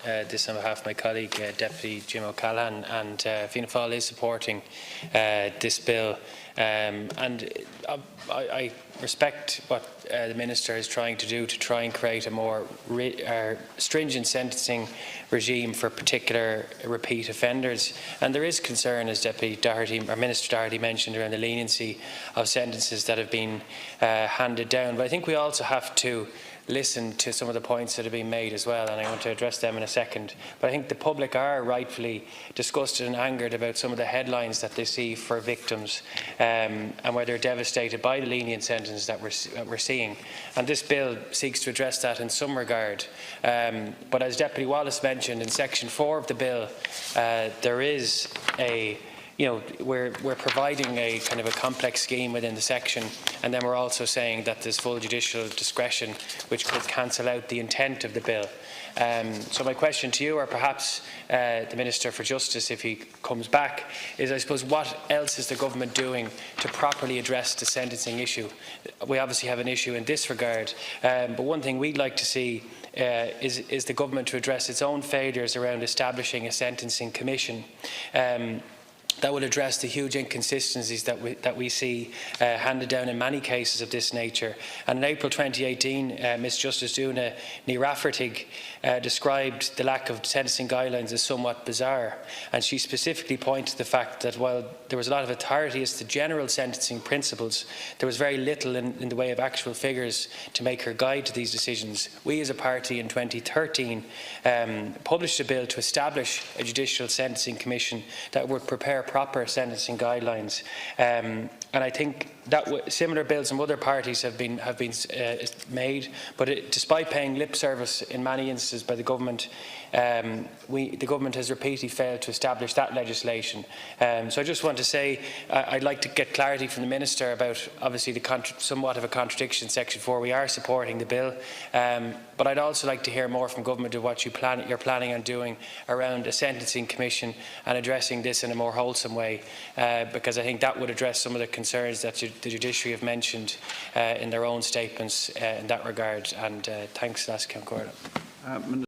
this on behalf of my colleague, Deputy Jim O'Callaghan, and Fianna Fáil is supporting this bill. I respect what the Minister is trying to do to try and create a more stringent sentencing regime for particular repeat offenders. And there is concern, as Minister Doherty mentioned, around the leniency of sentences that have been handed down. But I think we also have to listen to some of the points that have been made as well, and I want to address them in a second. But I think the public are rightfully disgusted and angered about some of the headlines that they see for victims, and where they're devastated by the lenient sentences that we're seeing. And this bill seeks to address that in some regard. But as Deputy Wallace mentioned, in Section 4 of the bill, there is we're providing a kind of a complex scheme within the section, and then we're also saying that there's full judicial discretion which could cancel out the intent of the bill. So my question to you, or perhaps the Minister for Justice, if he comes back, is, I suppose, what else is the government doing to properly address the sentencing issue? We obviously have an issue in this regard, but one thing we'd like to see is the government to address its own failures around establishing a sentencing commission that will address the huge inconsistencies that we see handed down in many cases of this nature. And in April 2018, Ms Justice Duna Ní Rafferty described the lack of sentencing guidelines as somewhat bizarre, and she specifically pointed to the fact that while there was a lot of authority as to general sentencing principles, there was very little in the way of actual figures to make her guide to these decisions. We as a party in 2013 published a bill to establish a judicial sentencing commission that would prepare proper sentencing guidelines, and I think that similar bills from other parties have been made, but despite paying lip service in many instances by the government, the government has repeatedly failed to establish that legislation. So I just want to say I'd like to get clarity from the Minister about, obviously, somewhat of a contradiction in Section 4. We are supporting the bill, but I'd also like to hear more from government of what you're planning on doing around a sentencing commission and addressing this in a more wholesome way, because I think that would address some of the concerns that the judiciary have mentioned in their own statements in that regard. And thanks, Las Ceann Comhairle.